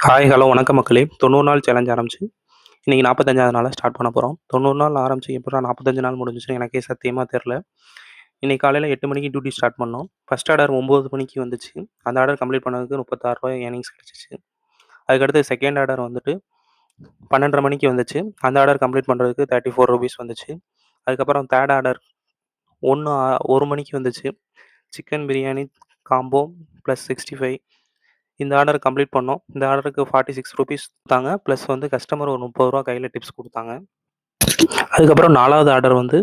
Hi hello வணக்கம் மக்களே. 90 நாள் சேலஞ்ச் ஆரம்பிச்சு இன்றைக்கி 45வது நாளாக ஸ்டார்ட் பண்ண போகிறோம். 90 நாள் ஆரம்பிச்சு எப்படா 45 நாள் முடிஞ்சிச்சுன்னு எனக்கே சத்தியமாக தெரில. இன்றைக்கி காலையில் 8 மணிக்கு டியூட்டி ஸ்டார்ட் பண்ணோம். ஃபஸ்ட் ஆர்டர் 9 மணிக்கு வந்துச்சு. அந்த ஆர்டர் கம்ப்ளீட் பண்ணதுக்கு ரூ. 36 ஏர்னிங்ஸ் கிடச்சிச்சு. அதுக்கடுத்து செகண்ட் ஆர்டர் வந்துட்டு 12:30 மணிக்கு வந்துச்சு. அந்த ஆர்டர் கம்ப்ளீட் பண்ணுறதுக்கு ₹34 வந்துச்சு. அதுக்கப்புறம் தேர்ட் ஆர்டர் 1 மணிக்கு வந்துச்சு. சிக்கன் பிரியாணி காம்போ ப்ளஸ் 65 இந்த ஆர்டர் கம்ப்ளீட் பண்ணோம். இந்த ஆர்டருக்கு ₹46 கொடுத்தாங்க. ப்ளஸ் வந்து கஸ்டமர் ஒரு ₹30 கையில் டிப்ஸ் கொடுத்தாங்க. அதுக்கப்புறம் 4வது ஆர்டர் வந்து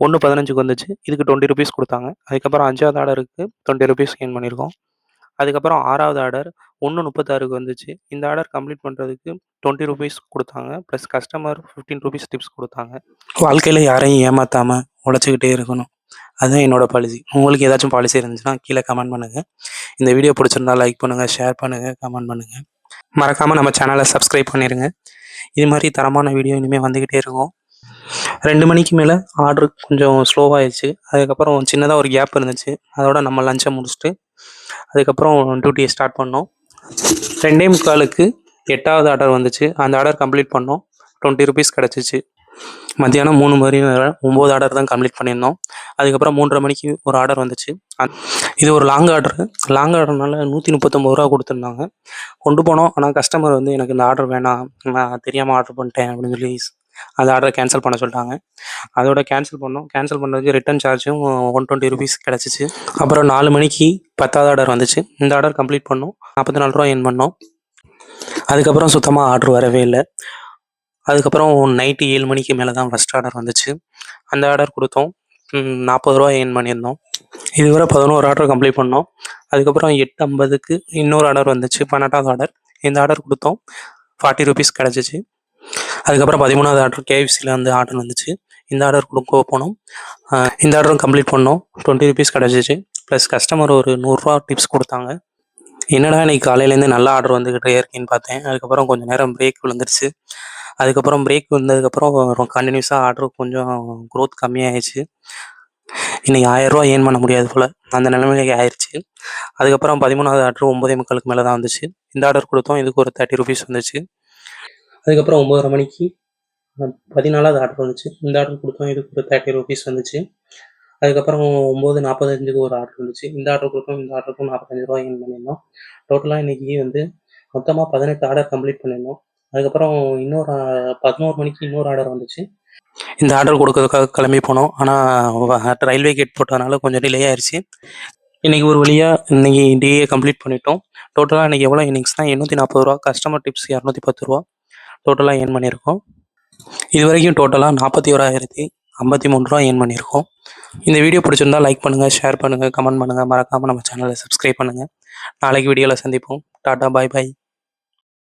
1:15க்கு வந்துச்சு. இதுக்கு ₹20 கொடுத்தாங்க. அதுக்கப்புறம் 5வது ஆர்டருக்கு ₹20 கெயின் பண்ணியிருக்கோம். அதுக்கப்புறம் 6வது ஆர்டர் 1:36க்கு வந்துச்சு. இந்த ஆர்டர் கம்ப்ளீட் பண்ணுறதுக்கு ₹20 கொடுத்தாங்க. ப்ளஸ் கஸ்டமர் ₹15 டிப்ஸ் கொடுத்தாங்க. வாழ்க்கையில் யாரையும் ஏமாற்றாமல் உழைச்சிக்கிட்டே இருக்கணும். அதுதான் என்னோடய பாலிசி. உங்களுக்கு ஏதாச்சும் பாலிசி இருந்துச்சுன்னா கீழே கமெண்ட் பண்ணுங்கள். இந்த வீடியோ பிடிச்சிருந்தா லைக் பண்ணுங்கள், ஷேர் பண்ணுங்கள், கமெண்ட் பண்ணுங்கள். மறக்காமல் நம்ம சேனலை சப்ஸ்கிரைப் பண்ணிடுங்க. இது மாதிரி தரமான வீடியோ இனிமேல் வந்துக்கிட்டே இருக்கும். 2 மணிக்கு மேலே ஆர்டர் கொஞ்சம் ஸ்லோவாகிடுச்சு. அதுக்கப்புறம் சின்னதாக ஒரு கேப் இருந்துச்சு. அதோட நம்ம லஞ்சை முடிச்சுட்டு அதுக்கப்புறம் டியூட்டியை ஸ்டார்ட் பண்ணோம். 2:45க்கு 8வது ஆர்டர் வந்துச்சு. அந்த ஆர்டர் கம்ப்ளீட் பண்ணோம். ₹20 கிடச்சிச்சு. மத்தியானம் 3 மணி வரை 9 ஆர்டர் தான் கம்ப்ளீட் பண்ணியிருந்தோம். அதுக்கப்புறம் 3:30 மணிக்கு ஒரு ஆர்டர் வந்துச்சு. இது ஒரு லாங் ஆர்டரு. லாங் ஆர்டர்னால ₹139 கொடுத்துருந்தாங்க. கொண்டு போனோம். ஆனால் கஸ்டமர் வந்து எனக்கு இந்த ஆர்டர் வேணாம், நான் தெரியாமல் ஆர்டர் பண்ணிட்டேன் அப்படின்னு சொல்லி அந்த ஆர்டரை கேன்சல் பண்ண சொல்லிட்டாங்க. அதோட கேன்சல் பண்ணோம். கேன்சல் பண்ணுறதுக்கு ரிட்டன் சார்ஜும் ₹120 கிடச்சிச்சு. அப்புறம் 4 மணிக்கு 10வது ஆர்டர் வந்துச்சு. இந்த ஆர்டர் கம்ப்ளீட் பண்ணோம். ₹44 ஏர்ன் பண்ணோம். அதுக்கப்புறம் சுத்தமாக ஆர்டர் வரவே இல்லை. அதுக்கப்புறம் நைட்டு 7 மணிக்கு மேலே தான் ஃபஸ்ட் ஆர்டர் வந்துச்சு. அந்த ஆர்டர் கொடுத்தோம். ₹40 ஏர்ன் பண்ணியிருந்தோம். இதுவரை 11 ஆர்டர் கம்ப்ளீட் பண்ணோம். அதுக்கப்புறம் 8:50க்கு இன்னொரு ஆர்டர் வந்துச்சு, 12வது ஆர்டர். இந்த ஆர்டர் கொடுத்தோம். ₹40 கிடச்சிச்சு. அதுக்கப்புறம் 13வது ஆர்டர் கேஎஃப்சியில் வந்து ஆர்டர் வந்துச்சு. இந்த ஆர்டர் கொடுக்க போனோம். இந்த ஆர்டரும் கம்ப்ளீட் பண்ணோம். ₹20 கிடச்சிச்சு. ப்ளஸ் கஸ்டமர் ஒரு ₹100 டிப்ஸ் கொடுத்தாங்க. என்னடா இன்றைக்கி காலையிலேருந்து நல்ல ஆர்டர் வந்துக்கிட்டே இருக்கேன்னு பார்த்தேன். அதுக்கப்புறம் கொஞ்சம் நேரம் பிரேக் விழுந்துருச்சு. அதுக்கப்புறம் பிரேக் வந்ததுக்கப்புறம் கண்டினியூஸாக ஆர்டர் கொஞ்சம் க்ரோத் கம்மியாகிடுச்சு. இன்றைக்கி ₹1000 ஏர்ன் பண்ண முடியாது போல், அந்த நிலைமைக்கு ஆயிடுச்சு. அதுக்கப்புறம் 13வது ஆர்டர் 9:45க்கு மேலே தான் வந்துச்சு. இந்த ஆர்டர் கொடுத்தோம். இதுக்கு ஒரு ₹30 வந்துச்சு. அதுக்கப்புறம் 9:30 மணிக்கு 14வது ஆர்டர் வந்துச்சு. இந்த ஆர்டர் கொடுத்தோம். இதுக்கு ஒரு ₹30 வந்துச்சு. அதுக்கப்புறம் 9:45க்கு ஒரு ஆர்டர் வந்துச்சு. இந்த ஆர்டர் கொடுத்தோம். இந்த ஆர்டருக்கும் ₹45 ஏர்ன் பண்ணியிருந்தோம். டோட்டலாக இன்றைக்கி வந்து மொத்தமாக 18 ஆர்டர் கம்ப்ளீட் பண்ணியிருந்தோம். அதுக்கப்புறம் 11 மணிக்கு இன்னொரு ஆர்டர் வந்துச்சு. இந்த ஆர்டர் கொடுக்கறதுக்காக கிளம்பி போனோம். ஆனால் ரயில்வே கேட் போட்டதுனால கொஞ்சம் டிலே ஆயிடுச்சு. இன்றைக்கி ஒரு வழியாக இன்றைக்கி டேயை கம்ப்ளீட் பண்ணிட்டோம். டோட்டலாக இன்றைக்கி எவ்வளோ ஏர்னிங்ஸ்னால் ₹840, கஸ்டமர் டிப்ஸ் ₹210 டோட்டலாக ஏர்ன் பண்ணியிருக்கோம். இது வரைக்கும் டோட்டலாக ₹41,053 ஏர்ன் பண்ணியிருக்கோம். இந்த வீடியோ பிடிச்சிருந்தா லைக் பண்ணுங்கள், ஷேர் பண்ணுங்கள், கமெண்ட் பண்ணுங்கள். மறக்காமல் நம்ம சேனலை சப்ஸ்கிரைப் பண்ணுங்கள். நாளைக்கு வீடியோவில் சந்திப்போம். டாட்டா, பாய் பாய்.